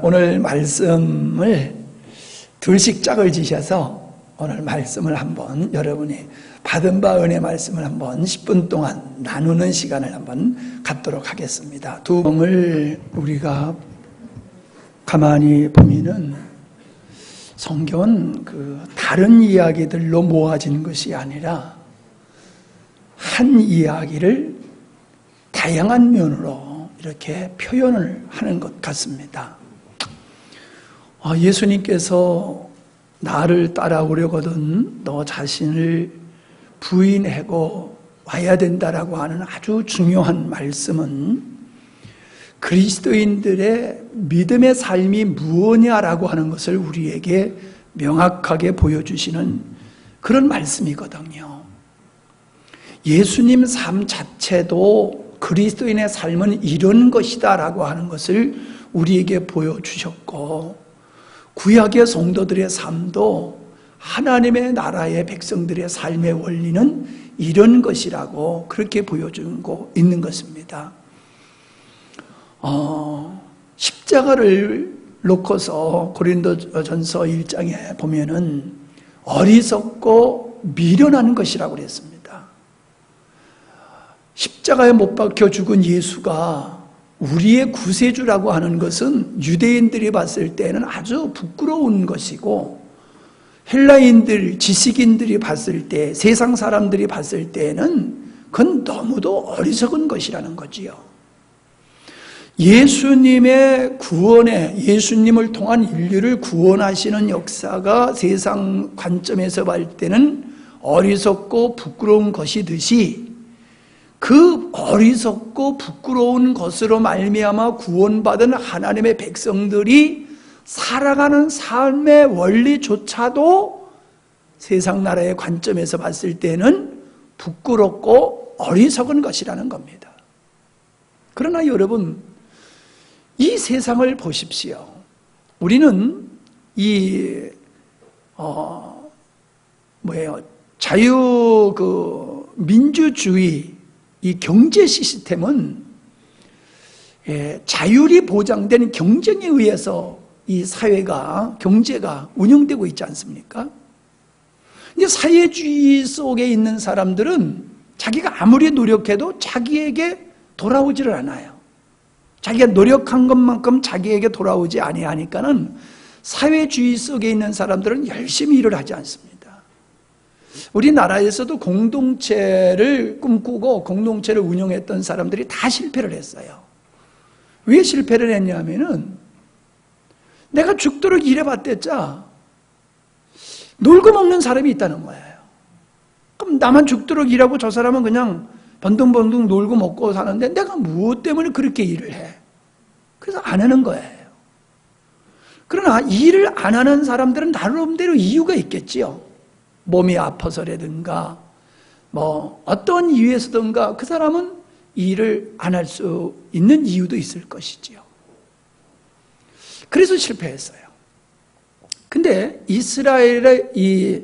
오늘 말씀을 둘씩 짝을 지셔서 오늘 말씀을 한번 여러분이 받은 바 은혜 말씀을 한번 10분 동안 나누는 시간을 한번 갖도록 하겠습니다. 두 봉을 우리가 가만히 보면은 성경은 다른 이야기들로 모아진 것이 아니라 한 이야기를 다양한 면으로 이렇게 표현을 하는 것 같습니다. 예수님께서 나를 따라오려거든 너 자신을 부인하고 와야 된다라고 하는 아주 중요한 말씀은 그리스도인들의 믿음의 삶이 무엇이냐라고 하는 것을 우리에게 명확하게 보여주시는 그런 말씀이거든요. 예수님 삶 자체도 그리스도인의 삶은 이런 것이다 라고 하는 것을 우리에게 보여주셨고, 구약의 성도들의 삶도 하나님의 나라의 백성들의 삶의 원리는 이런 것이라고 그렇게 보여주고 있는 것입니다. 십자가를 놓고서 고린도전서 1장에 보면은 어리석고 미련한 것이라고 그랬습니다. 십자가에 못 박혀 죽은 예수가 우리의 구세주라고 하는 것은 유대인들이 봤을 때는 아주 부끄러운 것이고, 헬라인들, 지식인들이 봤을 때, 세상 사람들이 봤을 때는 그건 너무도 어리석은 것이라는 거지요. 예수님의 구원에, 예수님을 통한 인류를 구원하시는 역사가 세상 관점에서 볼 때는 어리석고 부끄러운 것이듯이, 그 어리석고 부끄러운 것으로 말미암아 구원받은 하나님의 백성들이 살아가는 삶의 원리조차도 세상 나라의 관점에서 봤을 때는 부끄럽고 어리석은 것이라는 겁니다. 그러나 여러분, 이 세상을 보십시오. 우리는 민주주의, 이 경제 시스템은 자율이 보장된 경쟁에 의해서 이 사회가, 경제가 운영되고 있지 않습니까? 근데 사회주의 속에 있는 사람들은 자기가 아무리 노력해도 자기에게 돌아오지를 않아요. 자기가 노력한 것만큼 자기에게 돌아오지 아니하니까는 사회주의 속에 있는 사람들은 열심히 일을 하지 않습니다. 우리나라에서도 공동체를 꿈꾸고 공동체를 운영했던 사람들이 다 실패를 했어요. 왜 실패를 했냐면은 내가 죽도록 일해봤댔자 놀고 먹는 사람이 있다는 거예요. 그럼 나만 죽도록 일하고 저 사람은 그냥 번둥번둥 놀고 먹고 사는데 내가 무엇 때문에 그렇게 일을 해? 그래서 안 하는 거예요. 그러나 일을 안 하는 사람들은 나름대로 이유가 있겠지요. 몸이 아파서라든가 어떤 이유에서든가 그 사람은 일을 안 할 수 있는 이유도 있을 것이지요. 그래서 실패했어요. 근데 이스라엘의 이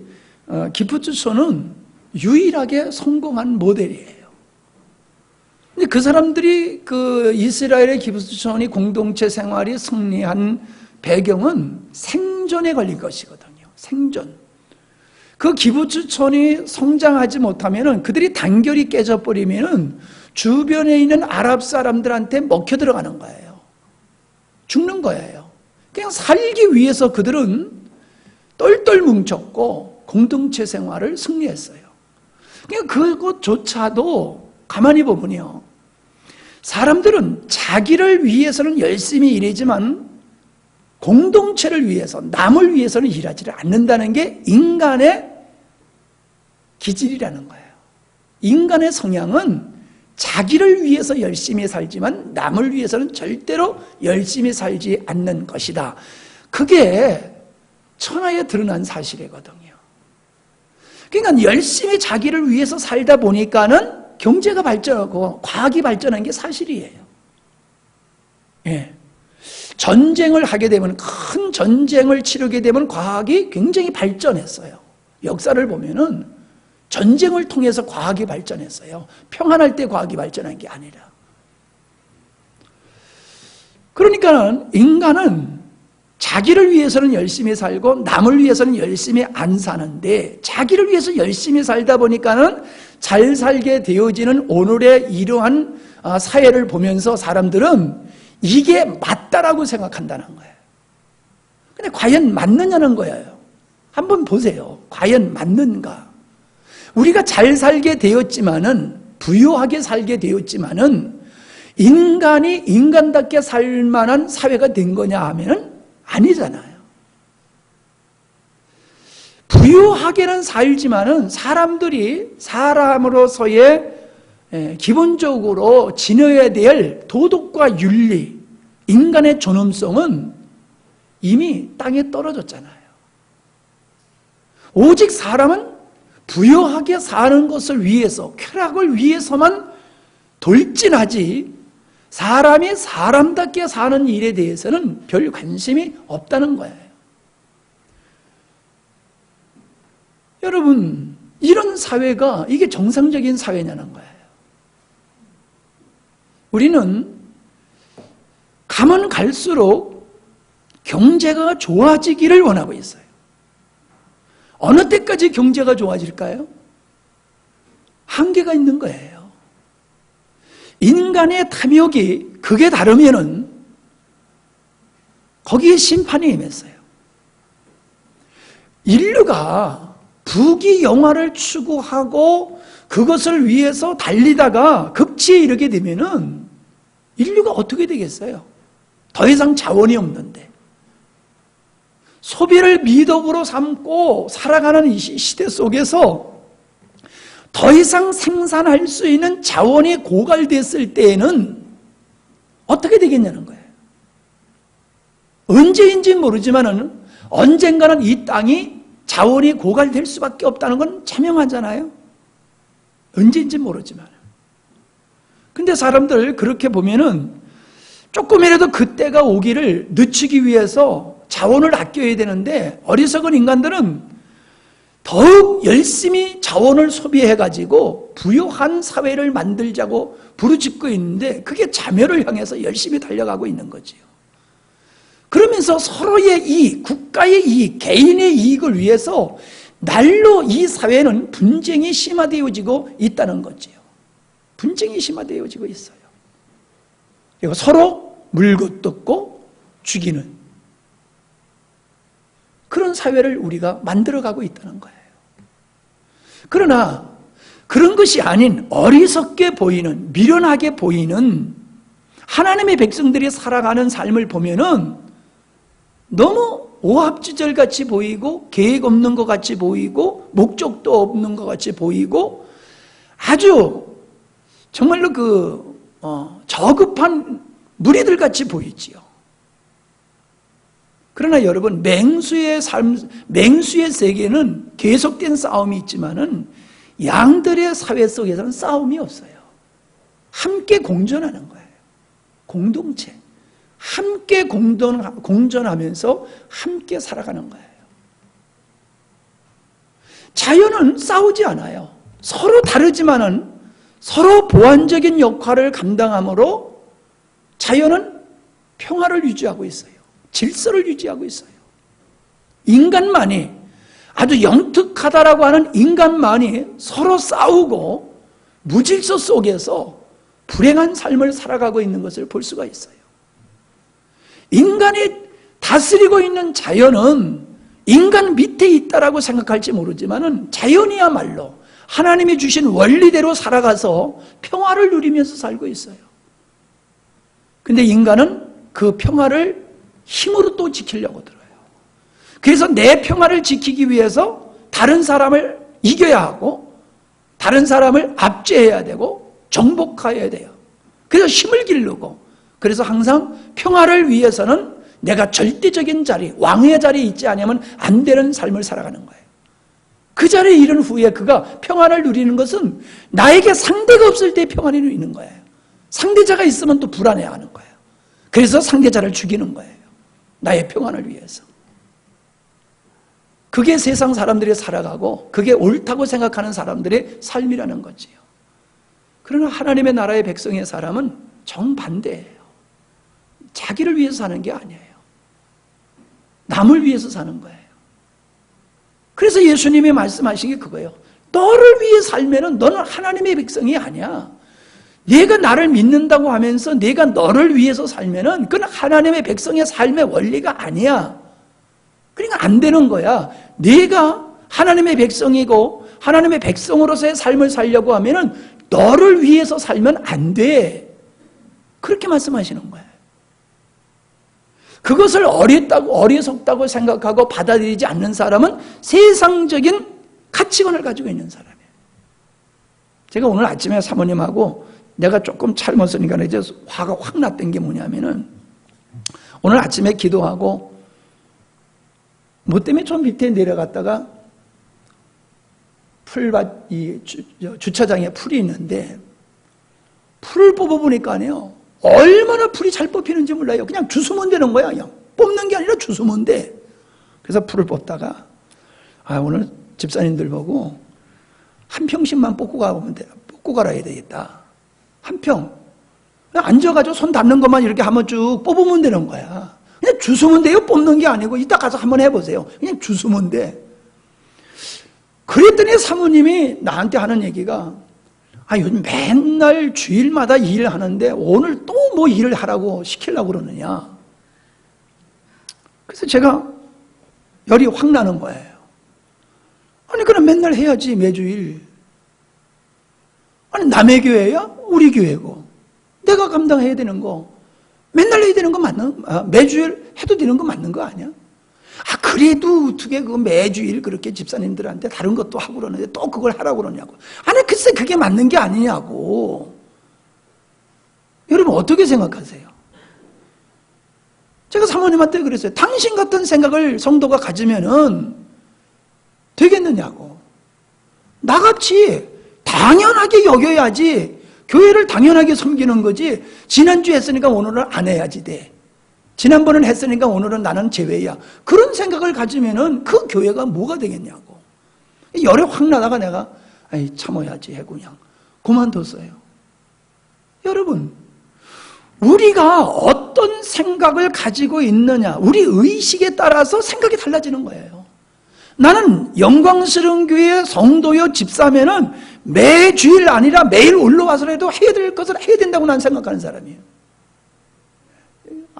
기프투촌은 유일하게 성공한 모델이에요. 근데 그 사람들이 이스라엘의 기프투촌이 공동체 생활이 승리한 배경은 생존에 걸린 것이거든요. 생존. 그 기부츠촌이 성장하지 못하면은, 그들이 단결이 깨져버리면은 주변에 있는 아랍 사람들한테 먹혀 들어가는 거예요. 죽는 거예요. 그냥 살기 위해서 그들은 똘똘 뭉쳤고 공동체 생활을 승리했어요. 그러니까 그것조차도 가만히 보면요, 사람들은 자기를 위해서는 열심히 일하지만 공동체를 위해서, 남을 위해서는 일하지를 않는다는 게 인간의 기질이라는 거예요. 인간의 성향은 자기를 위해서 열심히 살지만 남을 위해서는 절대로 열심히 살지 않는 것이다. 그게 천하에 드러난 사실이거든요. 그러니까 열심히 자기를 위해서 살다 보니까는 경제가 발전하고 과학이 발전한 게 사실이에요. 예. 전쟁을 하게 되면, 큰 전쟁을 치르게 되면 과학이 굉장히 발전했어요. 역사를 보면은 전쟁을 통해서 과학이 발전했어요. 평안할 때 과학이 발전한 게 아니라. 그러니까 인간은 자기를 위해서는 열심히 살고 남을 위해서는 열심히 안 사는데, 자기를 위해서 열심히 살다 보니까는 잘 살게 되어지는 오늘의 이러한 사회를 보면서 사람들은 이게 맞다라고 생각한다는 거예요. 근데 과연 맞느냐는 거예요. 한번 보세요. 과연 맞는가? 우리가 잘 살게 되었지만은, 부유하게 살게 되었지만은 인간이 인간답게 살 만한 사회가 된 거냐 하면은 아니잖아요. 부유하게는 살지만은 사람들이 사람으로서의 기본적으로 지녀야 될 도덕과 윤리, 인간의 존엄성은 이미 땅에 떨어졌잖아요. 오직 사람은 부유하게 사는 것을 위해서, 쾌락을 위해서만 돌진하지 사람이 사람답게 사는 일에 대해서는 별 관심이 없다는 거예요. 여러분, 이런 사회가 이게 정상적인 사회냐는 거예요. 우리는 가면 갈수록 경제가 좋아지기를 원하고 있어요. 어느 때까지 경제가 좋아질까요? 한계가 있는 거예요. 인간의 탐욕이 극에 다르면은 거기에 심판이 임했어요. 인류가 부귀영화를 추구하고 그것을 위해서 달리다가 극치에 이르게 되면은 인류가 어떻게 되겠어요? 더 이상 자원이 없는데. 소비를 미덕으로 삼고 살아가는 이 시대 속에서 더 이상 생산할 수 있는 자원이 고갈됐을 때에는 어떻게 되겠냐는 거예요. 언제인지 모르지만은 언젠가는 이 땅이 자원이 고갈될 수밖에 없다는 건 자명하잖아요. 언제인지 모르지만. 근데 사람들 그렇게 보면은 조금이라도 그때가 오기를 늦추기 위해서 자원을 아껴야 되는데, 어리석은 인간들은 더욱 열심히 자원을 소비해가지고 부유한 사회를 만들자고 부르짖고 있는데, 그게 자멸을 향해서 열심히 달려가고 있는 거지요. 그러면서 서로의 이익, 국가의 이익, 개인의 이익을 위해서 날로 이 사회는 분쟁이 심화되어지고 있다는 거지요. 분쟁이 심화되어지고 있어요. 그리고 서로 물고 뜯고 죽이는 그런 사회를 우리가 만들어가고 있다는 거예요. 그러나 그런 것이 아닌 어리석게 보이는, 미련하게 보이는 하나님의 백성들이 살아가는 삶을 보면은 너무 오합지졸같이 보이고 계획 없는 것 같이 보이고 목적도 없는 것 같이 보이고 아주 정말로 저급한 무리들 같이 보이지요. 그러나 여러분, 맹수의 세계는 계속된 싸움이 있지만은 양들의 사회 속에서는 싸움이 없어요. 함께 공존하는 거예요. 공동체. 함께 공존하면서 함께 살아가는 거예요. 자연은 싸우지 않아요. 서로 다르지만은 서로 보완적인 역할을 감당함으로 자연은 평화를 유지하고 있어요. 질서를 유지하고 있어요. 인간만이, 아주 영특하다라고 하는 인간만이 서로 싸우고 무질서 속에서 불행한 삶을 살아가고 있는 것을 볼 수가 있어요. 인간이 다스리고 있는 자연은 인간 밑에 있다라고 생각할지 모르지만은 자연이야말로 하나님이 주신 원리대로 살아가서 평화를 누리면서 살고 있어요. 근데 인간은 그 평화를 힘으로 또 지키려고 들어요. 그래서 내 평화를 지키기 위해서 다른 사람을 이겨야 하고 다른 사람을 압제해야 되고 정복해야 돼요. 그래서 힘을 기르고, 그래서 항상 평화를 위해서는 내가 절대적인 자리, 왕의 자리에 있지 않으면 안 되는 삶을 살아가는 거예요. 그 자리에 이른 후에 그가 평안을 누리는 것은 나에게 상대가 없을 때 평안을 누리는 거예요. 상대자가 있으면 또 불안해하는 거예요. 그래서 상대자를 죽이는 거예요. 나의 평안을 위해서. 그게 세상 사람들이 살아가고 그게 옳다고 생각하는 사람들의 삶이라는 거지요. 그러나 하나님의 나라의 백성의 사람은 정반대예요. 자기를 위해서 사는 게 아니에요. 남을 위해서 사는 거예요. 그래서 예수님이 말씀하신 게 그거예요. 너를 위해 살면은 너는 하나님의 백성이 아니야. 내가 나를 믿는다고 하면서 내가 너를 위해서 살면은 그건 하나님의 백성의 삶의 원리가 아니야. 그러니까 안 되는 거야. 내가 하나님의 백성이고 하나님의 백성으로서의 삶을 살려고 하면은 너를 위해서 살면 안 돼. 그렇게 말씀하시는 거예요. 그것을 어리석다고 생각하고 받아들이지 않는 사람은 세상적인 가치관을 가지고 있는 사람이에요. 제가 오늘 아침에 사모님하고 내가 조금 잘못으니까 이제 화가 확 났던 게 뭐냐면은 오늘 아침에 기도하고 뭐 때문에 좀 밑에 내려갔다가 주차장에 풀이 있는데 풀을 뽑아보니까요 얼마나 풀이 잘 뽑히는지 몰라요. 그냥 주스면 되는 거야. 그냥 뽑는 게 아니라 주스면 돼. 그래서 풀을 뽑다가 오늘 집사님들 보고 한 평씩만 뽑고 갈아야 되겠다. 한 평. 그냥 앉아가지고 손 닿는 것만 이렇게 한번 쭉 뽑으면 되는 거야. 그냥 주스면 돼요. 뽑는 게 아니고 이따 가서 한번 해보세요. 그냥 주스면 돼. 그랬더니 사모님이 나한테 하는 얘기가 요즘 맨날 주일마다 일을 하는데 오늘 또 뭐 일을 하라고 시키려고 그러느냐. 그래서 제가 열이 확 나는 거예요. 아니 그럼 맨날 해야지 매주일. 아니 남의 교회야? 우리 교회고. 내가 감당해야 되는 거 맨날 해야 되는 거 매주일 해도 되는 거 맞는 거 아니야? 그래도 어떻게 그 매주일 그렇게 집사님들한테 다른 것도 하고 그러는데 또 그걸 하라고 그러냐고. 아니 글쎄 그게 맞는 게 아니냐고. 여러분 어떻게 생각하세요? 제가 사모님한테 그랬어요. 당신 같은 생각을 성도가 가지면은 되겠느냐고. 나같이 당연하게 여겨야지. 교회를 당연하게 섬기는 거지. 지난주 했으니까 오늘은 안 해야지 돼. 지난번은 했으니까 오늘은 나는 제외야. 그런 생각을 가지면은 그 교회가 뭐가 되겠냐고. 열이 확 나다가 내가 참아야지 하고 그냥 그만뒀어요. 여러분, 우리가 어떤 생각을 가지고 있느냐, 우리 의식에 따라서 생각이 달라지는 거예요. 나는 영광스러운 교회 성도요 집사면은 매주일 아니라 매일 올라와서라도 해야 될 것을 해야 된다고 난 생각하는 사람이에요.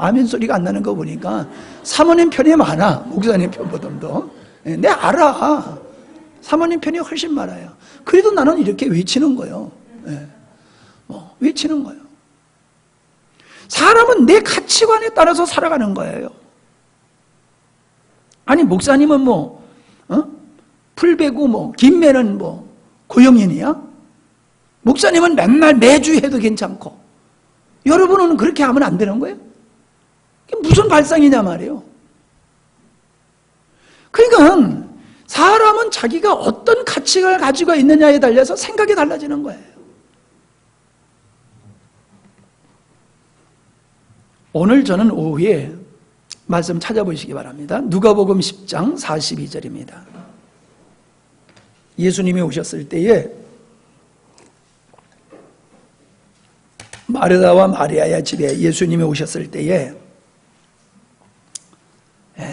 아멘 소리가 안 나는 거 보니까 사모님 편이 많아. 목사님 편보다도. 내 알아. 사모님 편이 훨씬 많아요. 그래도 나는 이렇게 외치는 거예요. 외치는 거예요. 사람은 내 가치관에 따라서 살아가는 거예요. 아니 목사님은 풀베고 김매는 고영인이야? 목사님은 맨날 매주 해도 괜찮고 여러분은 그렇게 하면 안 되는 거예요? 무슨 발상이냐 말이에요. 그러니까 사람은 자기가 어떤 가치관을 가지고 있느냐에 달려서 생각이 달라지는 거예요. 오늘 저는 오후에 말씀 찾아보시기 바랍니다. 누가복음 10장 42절입니다. 예수님이 오셨을 때에 마르다와 마리아의 집에 예수님이 오셨을 때에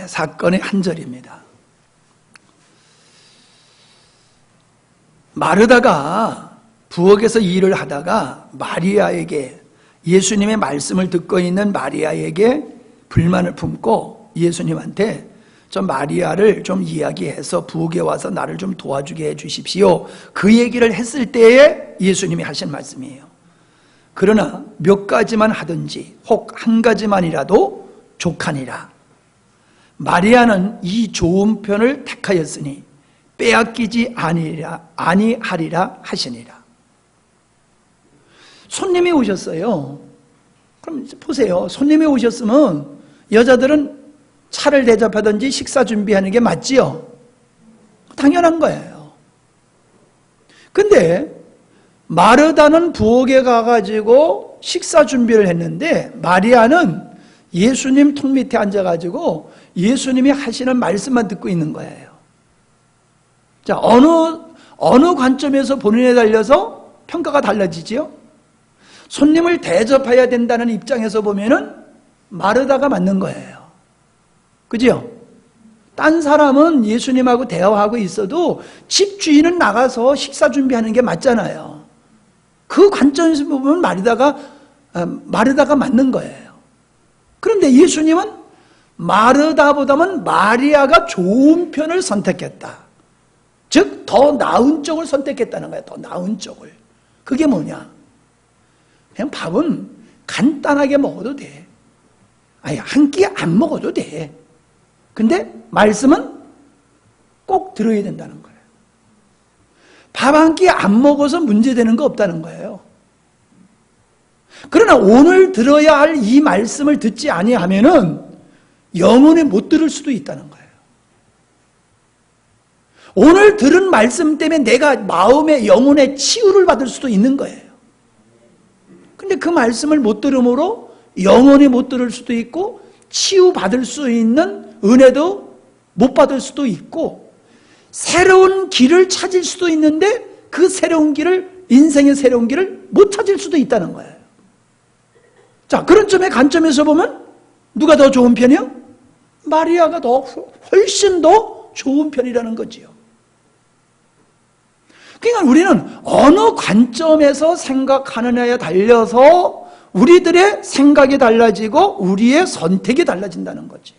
사건의 한 절입니다. 마르다가 부엌에서 일을 하다가 마리아에게 예수님의 말씀을 듣고 있는 마리아에게 불만을 품고 예수님한테 좀 마리아를 좀 이야기해서 부엌에 와서 나를 좀 도와주게 해 주십시오. 그 얘기를 했을 때에 예수님이 하신 말씀이에요. 그러나 몇 가지만 하든지 혹 한 가지만이라도 족하니라. 마리아는 이 좋은 편을 택하였으니 빼앗기지 아니하리라 하시니라. 손님이 오셨어요. 그럼 보세요. 손님이 오셨으면 여자들은 차를 대접하든지 식사 준비하는 게 맞지요? 당연한 거예요. 근데 마르다는 부엌에 가가지고 식사 준비를 했는데 마리아는 예수님 통 밑에 앉아가지고 예수님이 하시는 말씀만 듣고 있는 거예요. 자, 어느 관점에서 본인에 달려서 평가가 달라지지요? 손님을 대접해야 된다는 입장에서 보면은 마르다가 맞는 거예요. 그죠? 딴 사람은 예수님하고 대화하고 있어도 집 주인은 나가서 식사 준비하는 게 맞잖아요. 그 관점에서 보면 마르다가 맞는 거예요. 그런데 예수님은 마르다보다는 마리아가 좋은 편을 선택했다. 즉, 더 나은 쪽을 선택했다는 거예요. 더 나은 쪽을. 그게 뭐냐? 그냥 밥은 간단하게 먹어도 돼. 아니, 한 끼 안 먹어도 돼. 근데 말씀은 꼭 들어야 된다는 거예요. 밥 한 끼 안 먹어서 문제되는 거 없다는 거예요. 그러나 오늘 들어야 할 이 말씀을 듣지 아니하면은 영원히 못 들을 수도 있다는 거예요. 오늘 들은 말씀 때문에 내가 마음의 영혼의 치유를 받을 수도 있는 거예요. 근데 그 말씀을 못 들음으로 영원히 못 들을 수도 있고 치유받을 수 있는 은혜도 못 받을 수도 있고 새로운 길을 찾을 수도 있는데 그 새로운 길을, 인생의 새로운 길을 못 찾을 수도 있다는 거예요. 자, 그런 점의 관점에서 보면 누가 더 좋은 편이요? 마리아가 훨씬 더 좋은 편이라는 거지요. 그러니까 우리는 어느 관점에서 생각하느냐에 달려서 우리들의 생각이 달라지고 우리의 선택이 달라진다는 거죠.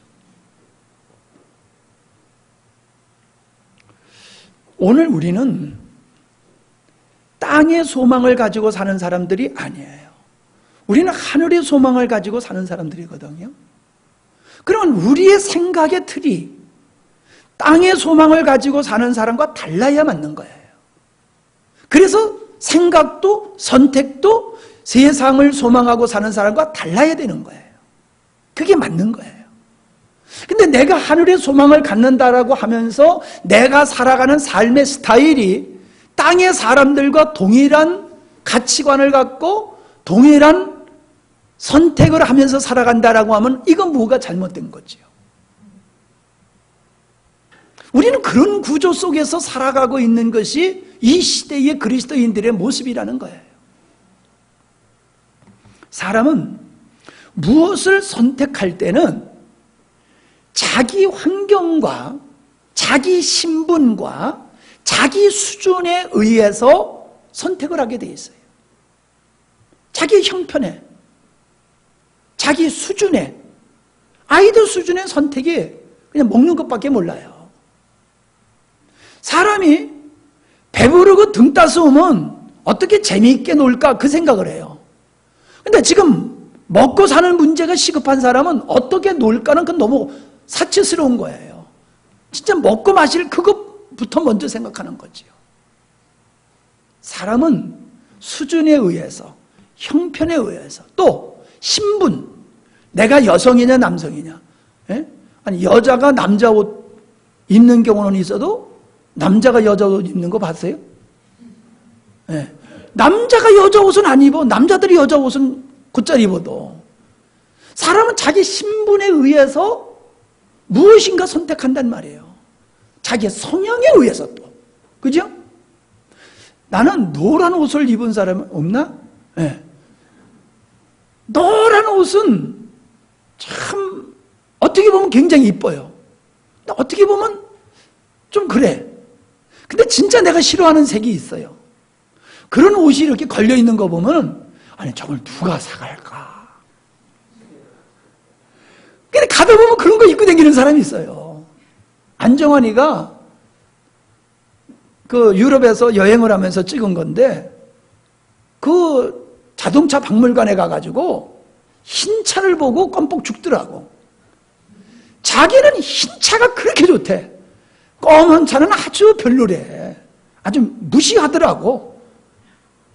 오늘 우리는 땅의 소망을 가지고 사는 사람들이 아니에요. 우리는 하늘의 소망을 가지고 사는 사람들이거든요. 그러면 우리의 생각의 틀이 땅의 소망을 가지고 사는 사람과 달라야 맞는 거예요. 그래서 생각도 선택도 세상을 소망하고 사는 사람과 달라야 되는 거예요. 그게 맞는 거예요. 근데 내가 하늘의 소망을 갖는다라고 하면서 내가 살아가는 삶의 스타일이 땅의 사람들과 동일한 가치관을 갖고 동일한 선택을 하면서 살아간다라고 하면 이건 뭐가 잘못된 거지요. 우리는 그런 구조 속에서 살아가고 있는 것이 이 시대의 그리스도인들의 모습이라는 거예요. 사람은 무엇을 선택할 때는 자기 환경과 자기 신분과 자기 수준에 의해서 선택을 하게 돼 있어요. 자기 형편에, 자기 수준에, 아이들 수준의 선택이 그냥 먹는 것밖에 몰라요. 사람이 배부르고 등 따스우면 어떻게 재미있게 놀까 그 생각을 해요. 근데 지금 먹고 사는 문제가 시급한 사람은 어떻게 놀까는 그건 너무 사치스러운 거예요. 진짜 먹고 마실 그것부터 먼저 생각하는 거지요. 사람은 수준에 의해서, 형편에 의해서, 또 신분, 내가 여성이냐 남성이냐, 아니 여자가 남자 옷 입는 경우는 있어도 남자가 여자 옷 입는 거 봤어요? 네. 남자가 여자 옷은 안 입어. 남자들이 여자 옷은 곧잘 입어도. 사람은 자기 신분에 의해서 무엇인가 선택한단 말이에요. 자기 성향에 의해서 또. 그죠? 나는 노란 옷을 입은 사람 없나? 네. 노란 옷은 참 어떻게 보면 굉장히 이뻐요. 어떻게 보면 좀 그래. 근데 진짜 내가 싫어하는 색이 있어요. 그런 옷이 이렇게 걸려있는 거 보면 아니 저걸 누가 사갈까? 근데 가다 보면 그런 거 입고 다니는 사람이 있어요. 안정환이가 그 유럽에서 여행을 하면서 찍은 건데 그 자동차 박물관에 가가지고 흰 차를 보고 껌뻑 죽더라고. 자기는 흰 차가 그렇게 좋대. 검은 차는 아주 별로래. 아주 무시하더라고.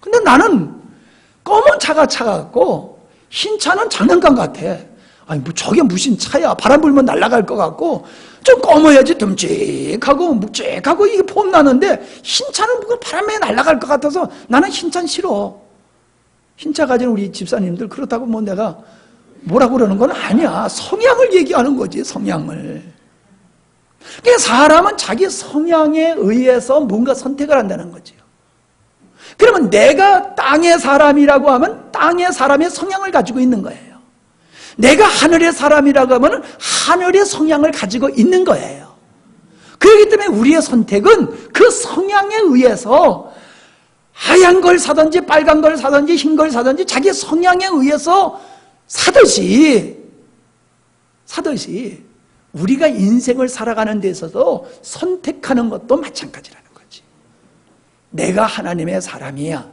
근데 나는 검은 차가 차갖고 흰 차는 장난감 같아. 아니 뭐 저게 무슨 차야. 바람 불면 날아갈 것 같고 좀 검어야지 듬직하고 묵직하고 이게 폼 나는데 흰 차는 뭔가 바람에 날아갈 것 같아서 나는 흰 차는 싫어. 흰 차 가진 우리 집사님들 그렇다고 뭐 내가 뭐라고 그러는 건 아니야. 성향을 얘기하는 거지, 성향을. 그러니까 사람은 자기 성향에 의해서 뭔가 선택을 한다는 거죠. 그러면 내가 땅의 사람이라고 하면 땅의 사람의 성향을 가지고 있는 거예요. 내가 하늘의 사람이라고 하면 하늘의 성향을 가지고 있는 거예요. 그렇기 때문에 우리의 선택은 그 성향에 의해서 하얀 걸 사든지 빨간 걸 사든지 흰 걸 사든지 자기 성향에 의해서 사듯이 우리가 인생을 살아가는 데 있어서 선택하는 것도 마찬가지라는 거지. 내가 하나님의 사람이야.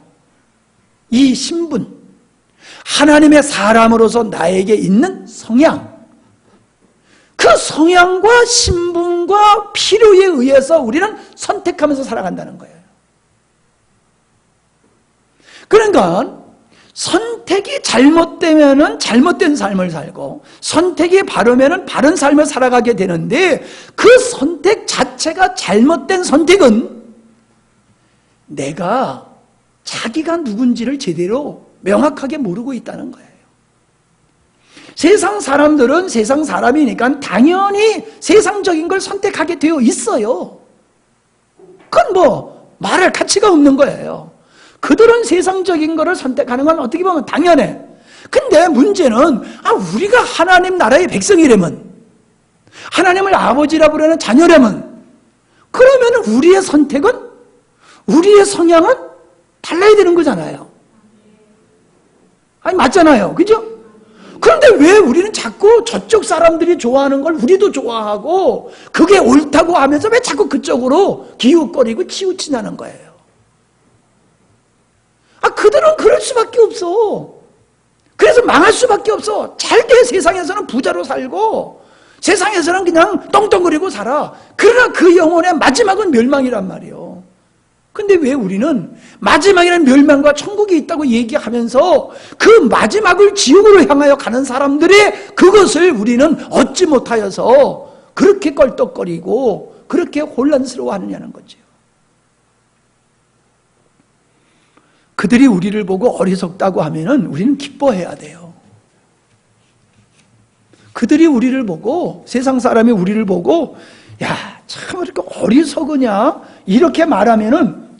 이 신분, 하나님의 사람으로서 나에게 있는 성향, 그 성향과 신분과 필요에 의해서 우리는 선택하면서 살아간다는 거예요. 그러니까 선택이 잘못되면은 잘못된 삶을 살고 선택이 바르면은 바른 삶을 살아가게 되는데, 그 선택 자체가 잘못된 선택은 내가 자기가 누군지를 제대로 명확하게 모르고 있다는 거예요. 세상 사람들은 세상 사람이니까 당연히 세상적인 걸 선택하게 되어 있어요. 그건 뭐 말할 가치가 없는 거예요. 그들은 세상적인 거를 선택하는 건 어떻게 보면 당연해. 근데 문제는 우리가 하나님 나라의 백성이라면, 하나님을 아버지라 부르는 자녀라면, 그러면 우리의 선택은, 우리의 성향은 달라야 되는 거잖아요. 아니 맞잖아요. 그죠? 그런데 왜 우리는 자꾸 저쪽 사람들이 좋아하는 걸 우리도 좋아하고 그게 옳다고 하면서 왜 자꾸 그쪽으로 기웃거리고 치우치냐는 거예요. 그들은 그럴 수밖에 없어. 그래서 망할 수밖에 없어. 잘돼 세상에서는 부자로 살고 세상에서는 그냥 떵떵거리고 살아. 그러나 그 영혼의 마지막은 멸망이란 말이에요. 근데 왜 우리는 마지막에는 멸망과 천국이 있다고 얘기하면서 그 마지막을 지옥으로 향하여 가는 사람들의 그것을 우리는 얻지 못하여서 그렇게 껄떡거리고 그렇게 혼란스러워하느냐는 거죠. 그들이 우리를 보고 어리석다고 하면은 우리는 기뻐해야 돼요. 그들이 우리를 보고, 세상 사람이 우리를 보고, 야, 참 이렇게 어리석으냐? 이렇게 말하면은,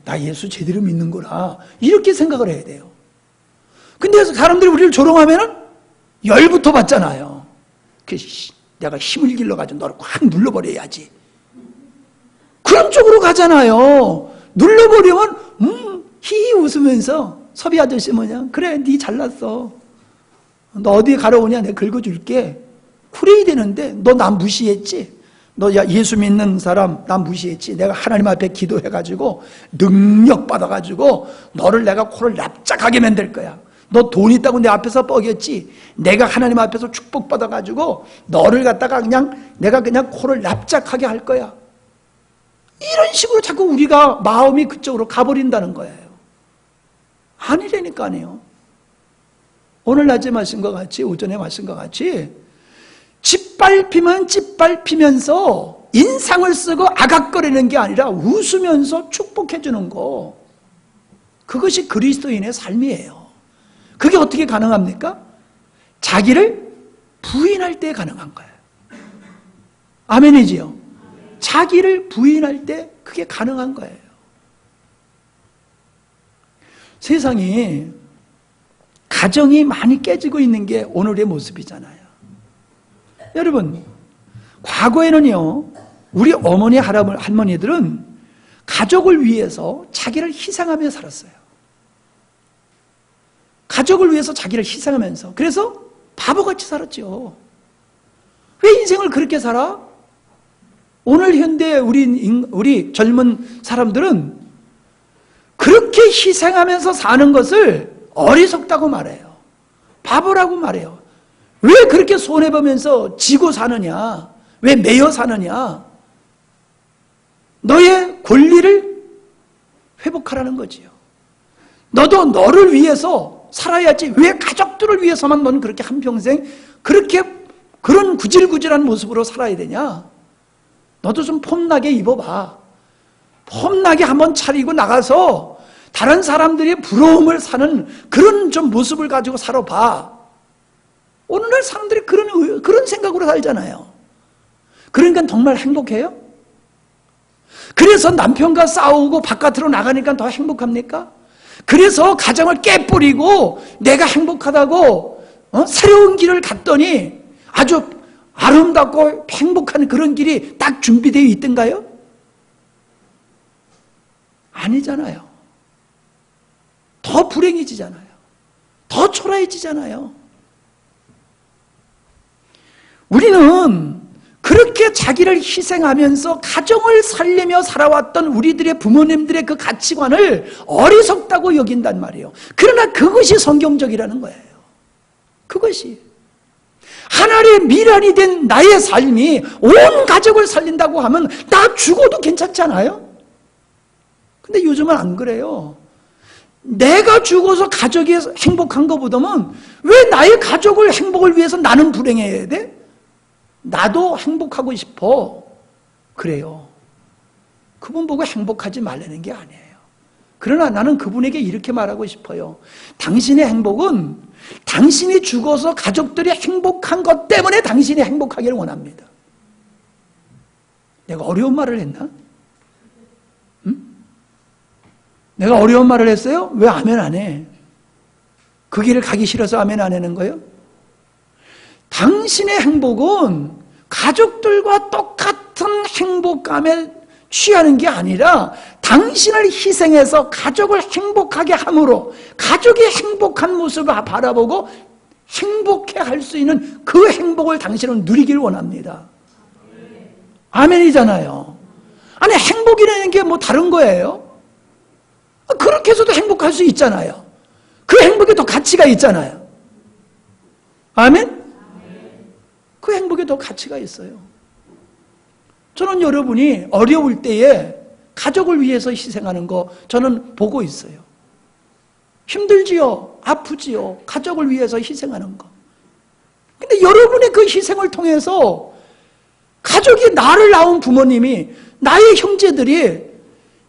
나 예수 제대로 믿는구나. 이렇게 생각을 해야 돼요. 근데 사람들이 우리를 조롱하면은 열부터 받잖아요. 내가 힘을 길러가지고 너를 확 눌러버려야지. 그런 쪽으로 가잖아요. 눌러버리면, 히히 웃으면서, 섭이 아저씨 뭐냐? 그래, 니 잘났어. 너 어디 가러 오냐? 내가 긁어줄게. 그래야 되는데, 너 나 무시했지? 너 예수 믿는 사람 나 무시했지? 내가 하나님 앞에 기도해가지고, 능력 받아가지고, 너를 내가 코를 납작하게 만들 거야. 너 돈 있다고 내 앞에서 뻐겼지? 내가 하나님 앞에서 축복받아가지고, 너를 갖다가 내가 그냥 코를 납작하게 할 거야. 이런 식으로 자꾸 우리가 마음이 그쪽으로 가버린다는 거예요. 아니라니까요. 오늘 낮에 마신 것 같이, 오전에 마신 것 같이 짓밟히면 짓밟히면서 인상을 쓰고 아각거리는 게 아니라 웃으면서 축복해 주는 거, 그것이 그리스도인의 삶이에요. 그게 어떻게 가능합니까? 자기를 부인할 때 가능한 거예요. 아멘이지요? 자기를 부인할 때 그게 가능한 거예요. 세상이, 가정이 많이 깨지고 있는 게 오늘의 모습이잖아요. 여러분, 과거에는요, 우리 어머니, 할머니들은 가족을 위해서 자기를 희생하며 살았어요. 가족을 위해서 자기를 희생하면서. 그래서 바보같이 살았죠. 왜 인생을 그렇게 살아? 오늘 현대 우리 젊은 사람들은 그렇게 희생하면서 사는 것을 어리석다고 말해요. 바보라고 말해요. 왜 그렇게 손해보면서 지고 사느냐? 왜 매여 사느냐? 너의 권리를 회복하라는 거지요. 너도 너를 위해서 살아야지. 왜 가족들을 위해서만 넌 그렇게 한평생 그런 구질구질한 모습으로 살아야 되냐? 너도 좀 폼나게 입어봐. 폼나게 한번 차리고 나가서 다른 사람들이 부러움을 사는 그런 좀 모습을 가지고 살아봐. 오늘날 사람들이 그런 생각으로 살잖아요. 그러니까 정말 행복해요? 그래서 남편과 싸우고 바깥으로 나가니까 더 행복합니까? 그래서 가정을 깨뿌리고 내가 행복하다고 새로운 길을 갔더니 아주 아름답고 행복한 그런 길이 딱 준비되어 있던가요? 아니잖아요. 더 불행해지잖아요. 더 초라해지잖아요. 우리는 그렇게 자기를 희생하면서 가정을 살리며 살아왔던 우리들의 부모님들의 그 가치관을 어리석다고 여긴단 말이에요. 그러나 그것이 성경적이라는 거예요. 그것이. 하나님의 미련이 된 나의 삶이 온 가족을 살린다고 하면 나 죽어도 괜찮잖아요? 근데 요즘은 안 그래요. 내가 죽어서 가족이 행복한 것보다는 왜 나의 가족을 행복을 위해서 나는 불행해야 돼? 나도 행복하고 싶어. 그래요. 그분 보고 행복하지 말라는 게 아니에요. 그러나 나는 그분에게 이렇게 말하고 싶어요. 당신의 행복은 당신이 죽어서 가족들이 행복한 것 때문에 당신이 행복하기를 원합니다. 내가 어려운 말을 했나? 응? 내가 어려운 말을 했어요? 왜 아멘 안 해? 그 길을 가기 싫어서 아멘 안 하는 거예요? 당신의 행복은 가족들과 똑같은 행복감에 취하는 게 아니라 당신을 희생해서 가족을 행복하게 함으로 가족이 행복한 모습을 바라보고 행복해 할 수 있는 그 행복을 당신은 누리길 원합니다. 아멘이잖아요. 아니, 행복이라는 게 뭐 다른 거예요? 그렇게 해서도 행복할 수 있잖아요. 그 행복에 더 가치가 있잖아요. 아멘? 그 행복에 더 가치가 있어요. 저는 여러분이 어려울 때에 가족을 위해서 희생하는 거 저는 보고 있어요. 힘들지요? 아프지요? 가족을 위해서 희생하는 거. 근데 여러분의 그 희생을 통해서 가족이 나를 낳은 부모님이 나의 형제들이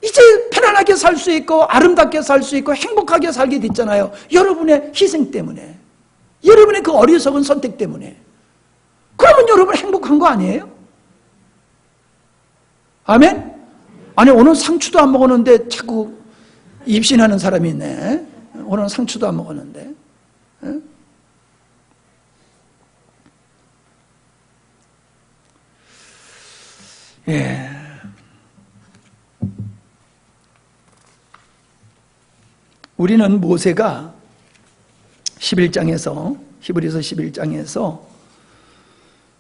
이제 편안하게 살 수 있고 아름답게 살 수 있고 행복하게 살게 됐잖아요. 여러분의 희생 때문에. 여러분의 그 어리석은 선택 때문에. 그러면 여러분 행복한 거 아니에요? 아멘? 아니, 오늘 상추도 안 먹었는데 자꾸 입신하는 사람이 있네. 오늘 상추도 안 먹었는데. 예. 우리는 모세가 11장에서 히브리서 11장에서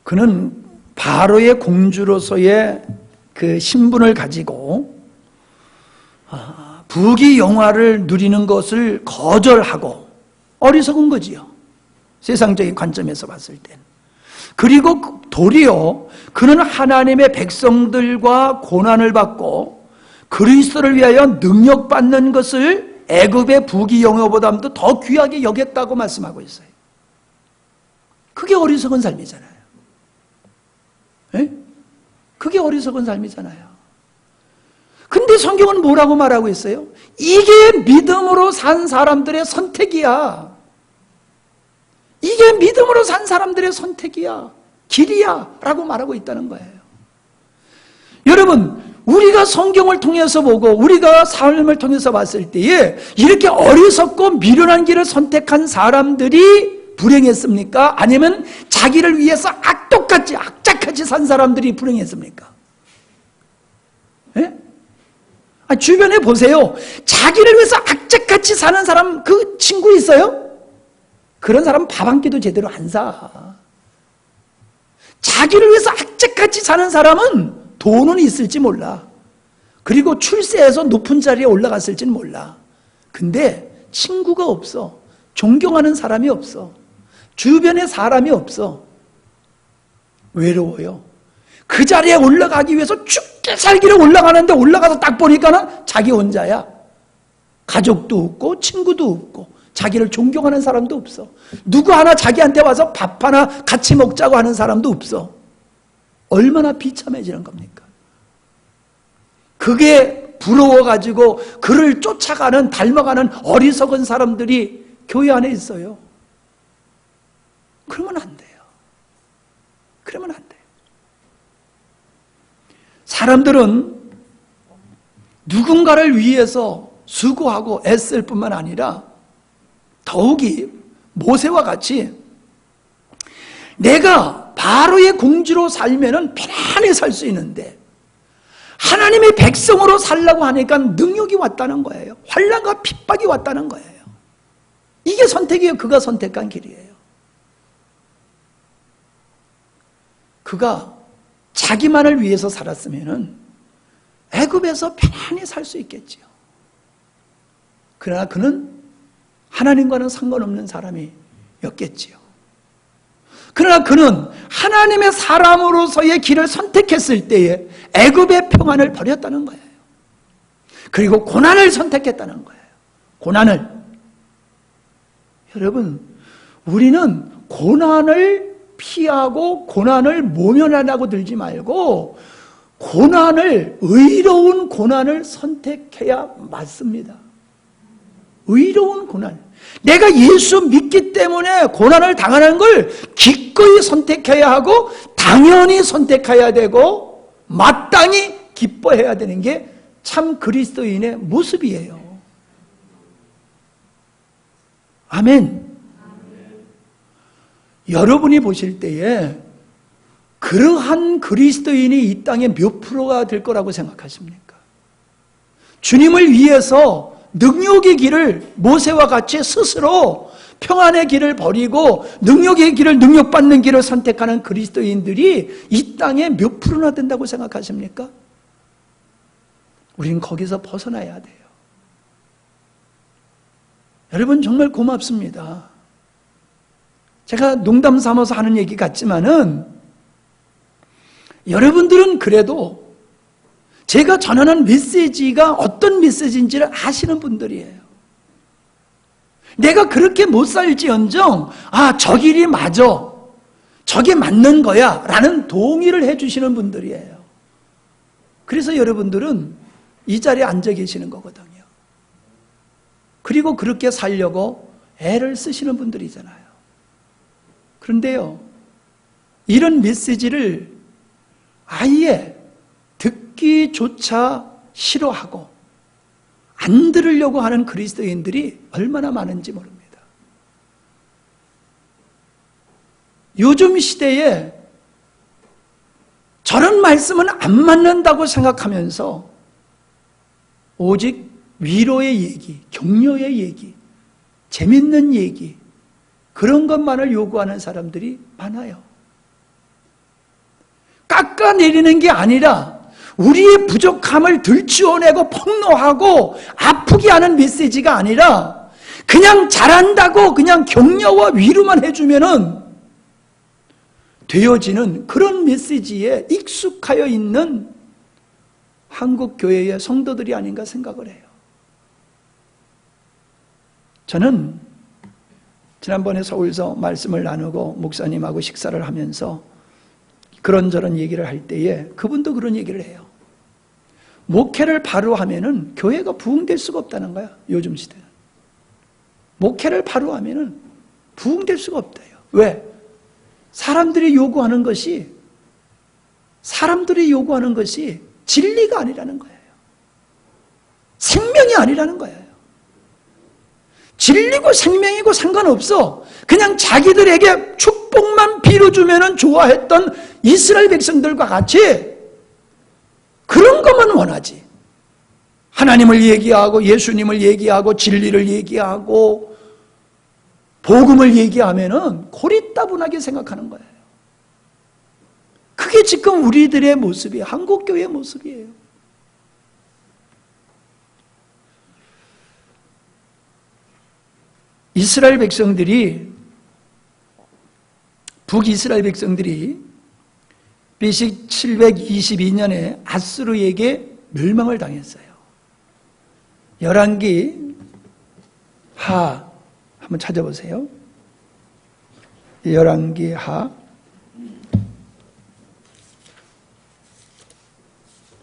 그는 바로의 공주로서의 그 신분을 가지고 부귀 영화를 누리는 것을 거절하고 어리석은 거지요. 세상적인 관점에서 봤을 땐. 그리고 도리어 그는 하나님의 백성들과 고난을 받고 그리스도를 위하여 능력받는 것을 애굽의 부귀 영화보다도 더 귀하게 여겼다고 말씀하고 있어요. 그게 어리석은 삶이잖아요. 에? 그게 어리석은 삶이잖아요. 근데 성경은 뭐라고 말하고 있어요? 이게 믿음으로 산 사람들의 선택이야. 이게 믿음으로 산 사람들의 선택이야. 길이야. 라고 말하고 있다는 거예요. 여러분, 우리가 성경을 통해서 보고 우리가 삶을 통해서 봤을 때에 이렇게 어리석고 미련한 길을 선택한 사람들이 불행했습니까? 아니면 자기를 위해서 악독같이 악착같이 산 사람들이 불행했습니까? 예? 주변에 보세요. 자기를 위해서 악착같이 사는 사람 그 친구 있어요? 그런 사람은 밥 한 끼도 제대로 안 사. 자기를 위해서 악착같이 사는 사람은 돈은 있을지 몰라. 그리고 출세해서 높은 자리에 올라갔을지는 몰라. 근데 친구가 없어. 존경하는 사람이 없어. 주변에 사람이 없어. 외로워요. 그 자리에 올라가기 위해서 죽게 살기를 올라가는데 올라가서 딱 보니까는 자기 혼자야. 가족도 없고 친구도 없고 자기를 존경하는 사람도 없어. 누구 하나 자기한테 와서 밥 하나 같이 먹자고 하는 사람도 없어. 얼마나 비참해지는 겁니까? 그게 부러워가지고 그를 쫓아가는 닮아가는 어리석은 사람들이 교회 안에 있어요. 그러면 안 돼요. 그러면 안 돼요. 사람들은 누군가를 위해서 수고하고 애쓸 뿐만 아니라 더욱이 모세와 같이 내가 바로의 공주로 살면은 편안히 살 수 있는데 하나님의 백성으로 살라고 하니까 능력이 왔다는 거예요. 환난과 핍박이 왔다는 거예요. 이게 선택이에요. 그가 선택한 길이에요. 그가 자기만을 위해서 살았으면은 애굽에서 편안히 살 수 있겠지요. 그러나 그는 하나님과는 상관없는 사람이었겠지요. 그러나 그는 하나님의 사람으로서의 길을 선택했을 때에 애굽의 평안을 버렸다는 거예요. 그리고 고난을 선택했다는 거예요. 고난을. 여러분, 우리는 고난을 피하고 고난을 모면하려고 들지 말고 고난을, 의로운 고난을 선택해야 맞습니다. 의로운 고난. 내가 예수 믿기 때문에 고난을 당하는 걸 기꺼이 선택해야 하고 당연히 선택해야 되고 마땅히 기뻐해야 되는 게 참 그리스도인의 모습이에요. 아멘. 여러분이 보실 때에 그러한 그리스도인이 이 땅에 몇 프로가 될 거라고 생각하십니까? 주님을 위해서 능력의 길을 모세와 같이 스스로 평안의 길을 버리고 능력의 길을, 능력받는 길을 선택하는 그리스도인들이 이 땅에 몇 프로나 된다고 생각하십니까? 우리는 거기서 벗어나야 돼요. 여러분 정말 고맙습니다. 제가 농담 삼아서 하는 얘기 같지만은 여러분들은 그래도 제가 전하는 메시지가 어떤 메시지인지를 아시는 분들이에요. 내가 그렇게 못 살지언정 저 길이 맞아, 저게 맞는 거야 라는 동의를 해주시는 분들이에요. 그래서 여러분들은 이 자리에 앉아 계시는 거거든요. 그리고 그렇게 살려고 애를 쓰시는 분들이잖아요. 그런데요, 이런 메시지를 아예 듣기조차 싫어하고 안 들으려고 하는 그리스도인들이 얼마나 많은지 모릅니다. 요즘 시대에 저런 말씀은 안 맞는다고 생각하면서 오직 위로의 얘기, 격려의 얘기, 재밌는 얘기, 그런 것만을 요구하는 사람들이 많아요. 깎아내리는 게 아니라 우리의 부족함을 들추어내고 폭로하고 아프게 하는 메시지가 아니라 그냥 잘한다고 그냥 격려와 위로만 해주면은 되어지는 그런 메시지에 익숙하여 있는 한국 교회의 성도들이 아닌가 생각을 해요. 저는 지난번에 서울서 말씀을 나누고 목사님하고 식사를 하면서 그런저런 얘기를 할 때에 그분도 그런 얘기를 해요. 목회를 바로 하면은 교회가 부흥될 수가 없다는 거야, 요즘 시대는. 목회를 바로 하면은 부흥될 수가 없대요. 왜? 사람들이 요구하는 것이 진리가 아니라는 거예요. 생명이 아니라는 거예요. 진리고 생명이고 상관없어. 그냥 자기들에게 축복만 빌어주면 좋아했던 이스라엘 백성들과 같이 그런 것만 원하지. 하나님을 얘기하고 예수님을 얘기하고 진리를 얘기하고 복음을 얘기하면은 고리따분하게 생각하는 거예요. 그게 지금 우리들의 모습이에요. 한국교회의 모습이에요. 이스라엘 백성들이, 북이스라엘 백성들이 BC 722년에 아수르에게 멸망을 당했어요. 열왕기 하 한번 찾아보세요. 열왕기 하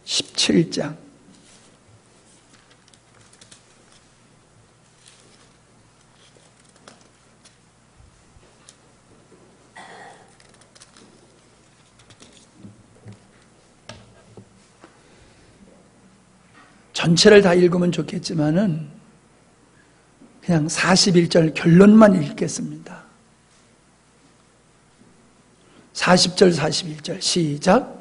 17장. 전체를 다 읽으면 좋겠지만은 그냥 41절 결론만 읽겠습니다. 40절 41절 시작.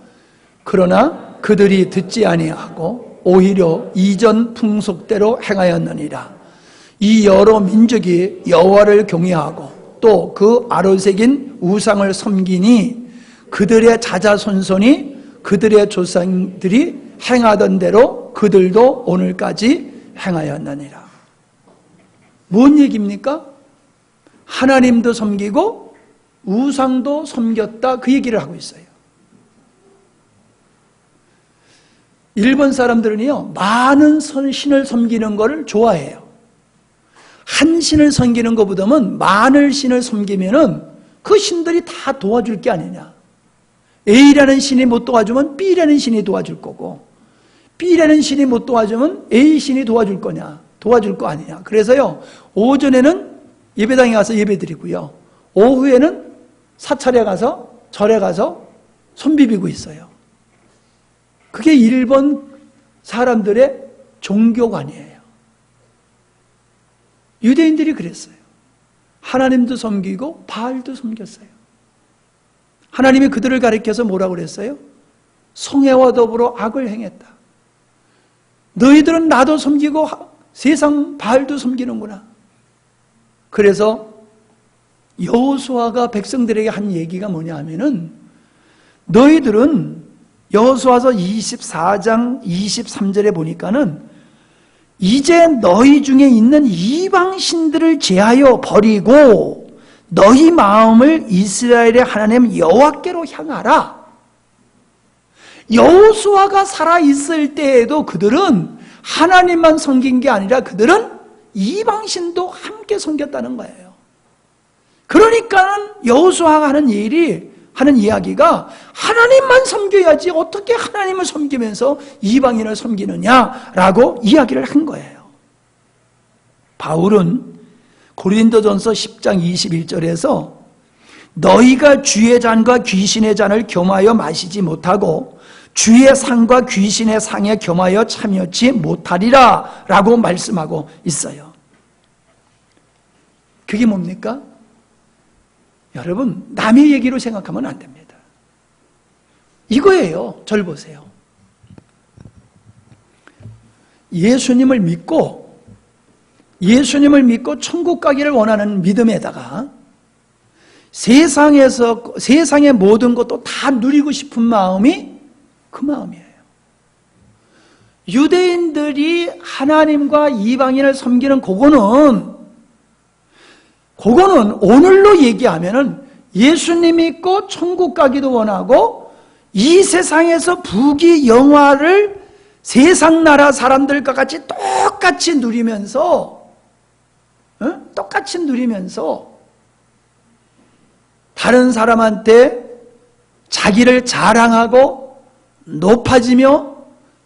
그러나 그들이 듣지 아니하고 오히려 이전 풍속대로 행하였느니라. 이 여러 민족이 여호와를 경외하고 또 그 아로새긴 우상을 섬기니 그들의 자자손손이 그들의 조상들이 행하던 대로 그들도 오늘까지 행하였느니라. 뭔 얘기입니까? 하나님도 섬기고 우상도 섬겼다, 그 얘기를 하고 있어요. 일본 사람들은요, 많은 신을 섬기는 것을 좋아해요. 한 신을 섬기는 것보다는 많은 신을 섬기면은 그 신들이 다 도와줄 게 아니냐. A라는 신이 못 도와주면 B라는 신이 도와줄 거고, B라는 신이 못 도와주면 A 신이 도와줄 거냐, 도와줄 거 아니냐. 그래서요, 오전에는 예배당에 가서 예배 드리고요, 오후에는 사찰에 가서, 절에 가서 손 비비고 있어요. 그게 일본 사람들의 종교관이에요. 유대인들이 그랬어요. 하나님도 섬기고 바알도 섬겼어요. 하나님이 그들을 가리켜서 뭐라고 그랬어요? 성애와 더불어 악을 행했다. 너희들은 나도 섬기고 세상 바알도 섬기는구나. 그래서 여호수아가 백성들에게 한 얘기가 뭐냐 하면은, 너희들은 여호수아서 24장 23절에 보니까는 이제 너희 중에 있는 이방 신들을 제하여 버리고 너희 마음을 이스라엘의 하나님 여호와께로 향하라. 여호수아가 살아있을 때에도 그들은 하나님만 섬긴 게 아니라 그들은 이방 신도 함께 섬겼다는 거예요. 그러니까 여호수아가 하는 이야기가 하나님만 섬겨야지 어떻게 하나님을 섬기면서 이방인을 섬기느냐라고 이야기를 한 거예요. 바울은 고린도전서 10장 21절에서 너희가 주의 잔과 귀신의 잔을 겸하여 마시지 못하고 주의 상과 귀신의 상에 겸하여 참여치 못하리라 라고 말씀하고 있어요. 그게 뭡니까? 여러분, 남의 얘기로 생각하면 안 됩니다. 이거예요. 절 보세요. 예수님을 믿고 천국 가기를 원하는 믿음에다가 세상의 모든 것도 다 누리고 싶은 마음이 그 마음이에요. 유대인들이 하나님과 이방인을 섬기는 그거는 오늘로 얘기하면은 예수님 믿고 천국 가기도 원하고 이 세상에서 부귀 영화를 세상 나라 사람들과 같이 똑같이 누리면서 다른 사람한테 자기를 자랑하고 높아지며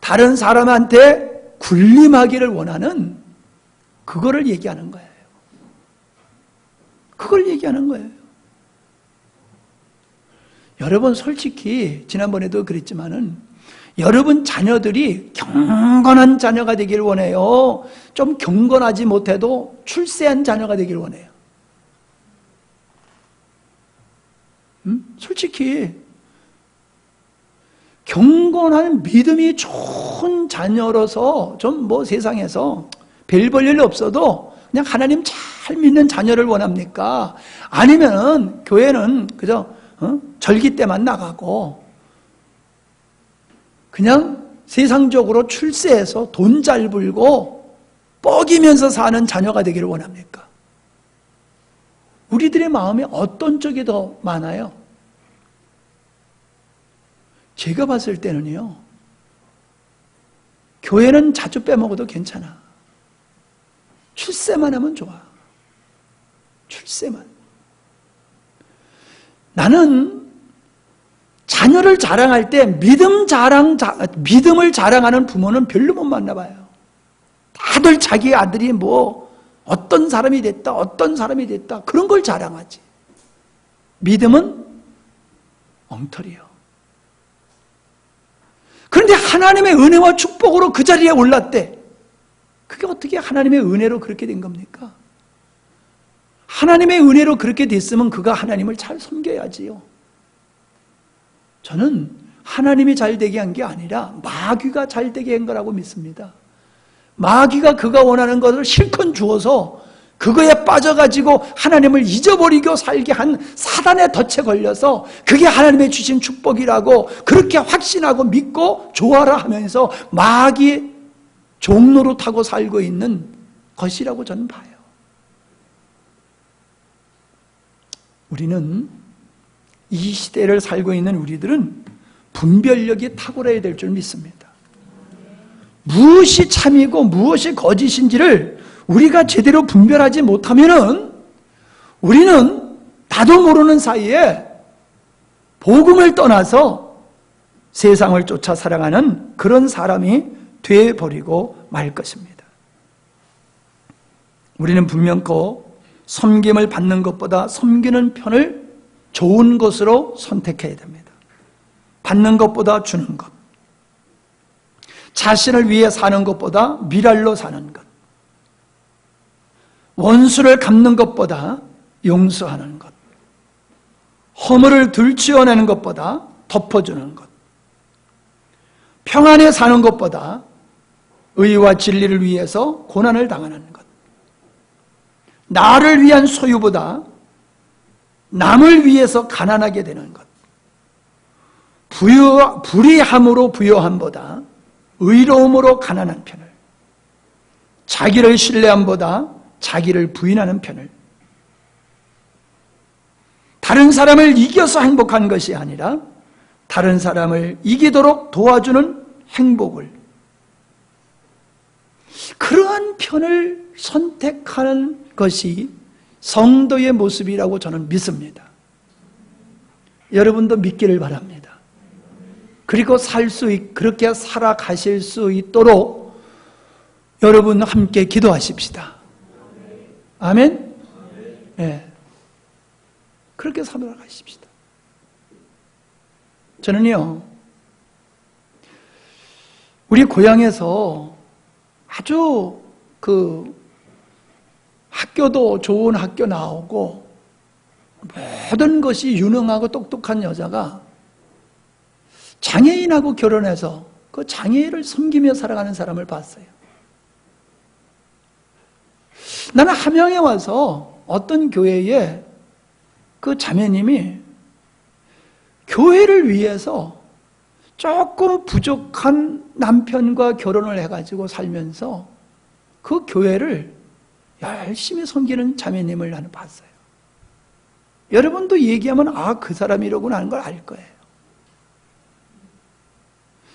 다른 사람한테 군림하기를 원하는 그거를 얘기하는 거예요. 그걸 얘기하는 거예요. 여러분, 솔직히 지난번에도 그랬지만은 여러분 자녀들이 경건한 자녀가 되길 원해요? 좀 경건하지 못해도 출세한 자녀가 되길 원해요? 솔직히 경건한 믿음이 좋은 자녀로서 좀 세상에서 별 볼 일 없어도 그냥 하나님 잘 믿는 자녀를 원합니까? 아니면은 교회는 그저 절기 때만 나가고 그냥 세상적으로 출세해서 돈 잘 벌고 뻐기면서 사는 자녀가 되기를 원합니까? 우리들의 마음에 어떤 쪽이 더 많아요? 제가 봤을 때는요, 교회는 자주 빼먹어도 괜찮아. 출세만 하면 좋아. 출세만. 나는 자녀를 자랑할 때 믿음을 자랑하는 부모는 별로 못 만나봐요. 다들 자기 아들이 어떤 사람이 됐다 그런 걸 자랑하지. 믿음은 엉터리요. 그런데 하나님의 은혜와 축복으로 그 자리에 올랐대. 그게 어떻게 하나님의 은혜로 그렇게 된 겁니까? 하나님의 은혜로 그렇게 됐으면 그가 하나님을 잘 섬겨야지요. 저는 하나님이 잘 되게 한 게 아니라 마귀가 잘 되게 한 거라고 믿습니다. 마귀가 그가 원하는 것을 실컷 주어서 그거에 빠져가지고 하나님을 잊어버리고 살게 한 사단의 덫에 걸려서 그게 하나님의 주신 축복이라고 그렇게 확신하고 믿고 좋아라 하면서 마귀 종로로 타고 살고 있는 것이라고 저는 봐요. 우리는 이 시대를 살고 있는 우리들은 분별력이 탁월해야 될 줄 믿습니다. 무엇이 참이고 무엇이 거짓인지를 우리가 제대로 분별하지 못하면은 우리는 나도 모르는 사이에 복음을 떠나서 세상을 쫓아 살아가는 그런 사람이 되어버리고 말 것입니다. 우리는 분명코 섬김을 받는 것보다 섬기는 편을 좋은 것으로 선택해야 됩니다. 받는 것보다 주는 것, 자신을 위해 사는 것보다 미랄로 사는 것, 원수를 갚는 것보다 용서하는 것, 허물을 들추어내는 것보다 덮어주는 것, 평안에 사는 것보다 의와 진리를 위해서 고난을 당하는 것, 나를 위한 소유보다 남을 위해서 가난하게 되는 것, 불의함으로 부요함보다 의로움으로 가난한 편을, 자기를 신뢰함보다 자기를 부인하는 편을, 다른 사람을 이겨서 행복한 것이 아니라 다른 사람을 이기도록 도와주는 행복을, 그러한 편을 선택하는 것이 성도의 모습이라고 저는 믿습니다. 여러분도 믿기를 바랍니다. 그리고 그렇게 살아가실 수 있도록 여러분 함께 기도하십시다. 아멘? 네. 그렇게 살아가십시다. 저는요, 우리 고향에서 아주 학교도 좋은 학교 나오고 모든 것이 유능하고 똑똑한 여자가 장애인하고 결혼해서 그 장애인을 섬기며 살아가는 사람을 봤어요. 나는 함양에 와서 어떤 교회에 그 자매님이 교회를 위해서 조금 부족한 남편과 결혼을 해가지고 살면서 그 교회를 열심히 섬기는 자매님을 나는 봤어요. 여러분도 얘기하면 그 사람이라고는 하는 걸 알 거예요.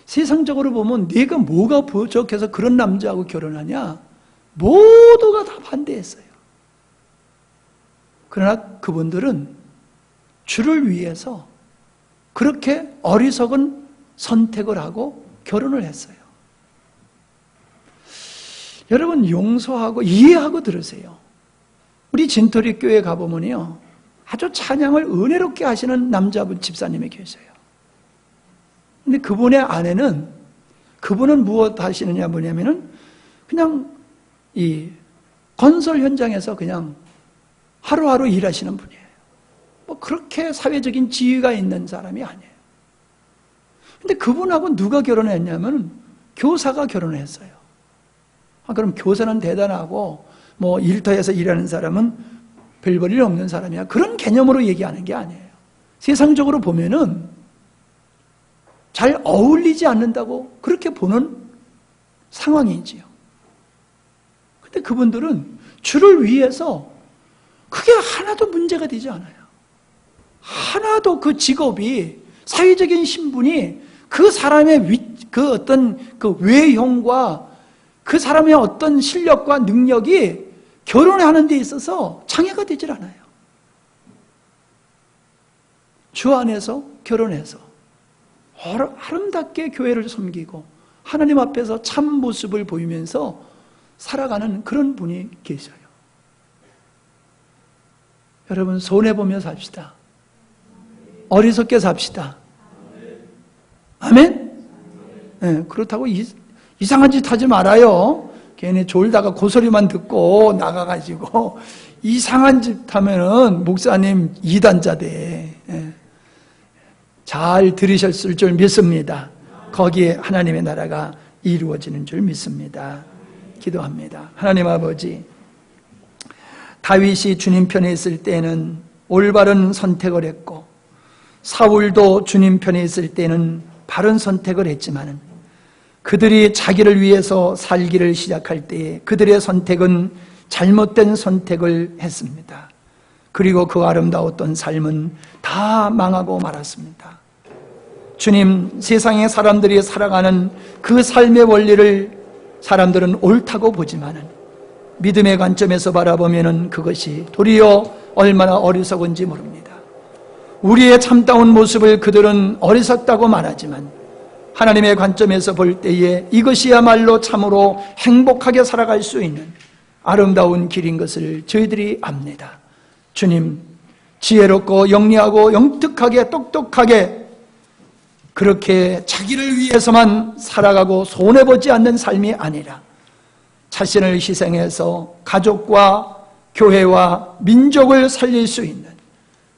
세상적으로 보면 네가 뭐가 부족해서 그런 남자하고 결혼하냐? 모두가 다 반대했어요. 그러나 그분들은 주를 위해서 그렇게 어리석은 선택을 하고 결혼을 했어요. 여러분 용서하고 이해하고 들으세요. 우리 진토리 교회 가보면요, 아주 찬양을 은혜롭게 하시는 남자분 집사님이 계세요. 근데 그분의 아내는, 그분은 무엇 하시느냐 뭐냐면은 그냥 이 건설 현장에서 그냥 하루하루 일하시는 분이에요. 뭐 그렇게 사회적인 지위가 있는 사람이 아니에요. 근데 그분하고 누가 결혼했냐면 교사가 결혼했어요. 그럼 교사는 대단하고 뭐 일터에서 일하는 사람은 별 볼 일 없는 사람이야, 그런 개념으로 얘기하는 게 아니에요. 세상적으로 보면은 잘 어울리지 않는다고 그렇게 보는 상황이지요. 근데 그분들은 주를 위해서 그게 하나도 문제가 되지 않아요. 하나도 그 직업이, 사회적인 신분이 그 사람의 그 어떤 그 외형과 그 사람의 어떤 실력과 능력이 결혼하는 데 있어서 장애가 되질 않아요. 주 안에서 결혼해서 아름답게 교회를 섬기고 하나님 앞에서 참 모습을 보이면서 살아가는 그런 분이 계셔요. 여러분 손해보며 삽시다. 어리석게 삽시다. 아멘? 네, 그렇다고 이상한 짓 하지 말아요. 괜히 졸다가 고소리만 듣고 나가가지고 이상한 짓 하면은 목사님 이단자 돼. 네. 잘 들으셨을 줄 믿습니다. 거기에 하나님의 나라가 이루어지는 줄 믿습니다. 기도합니다. 하나님 아버지, 다윗이 주님 편에 있을 때는 올바른 선택을 했고 사울도 주님 편에 있을 때는 바른 선택을 했지만 그들이 자기를 위해서 살기를 시작할 때에 그들의 선택은 잘못된 선택을 했습니다. 그리고 그 아름다웠던 삶은 다 망하고 말았습니다. 주님, 세상의 사람들이 살아가는 그 삶의 원리를 사람들은 옳다고 보지만 믿음의 관점에서 바라보면 그것이 도리어 얼마나 어리석은지 모릅니다. 우리의 참다운 모습을 그들은 어리석다고 말하지만 하나님의 관점에서 볼 때에 이것이야말로 참으로 행복하게 살아갈 수 있는 아름다운 길인 것을 저희들이 압니다. 주님, 지혜롭고 영리하고 영특하게 똑똑하게 그렇게 자기를 위해서만 살아가고 손해보지 않는 삶이 아니라 자신을 희생해서 가족과 교회와 민족을 살릴 수 있는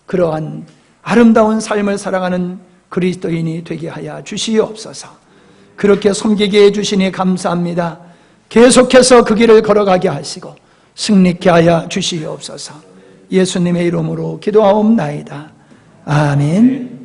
그러한 아름다운 삶을 살아가는 그리스도인이 되게 하여 주시옵소서. 그렇게 섬기게 해주시니 감사합니다. 계속해서 그 길을 걸어가게 하시고 승리케 하여 주시옵소서. 예수님의 이름으로 기도하옵나이다. 아멘.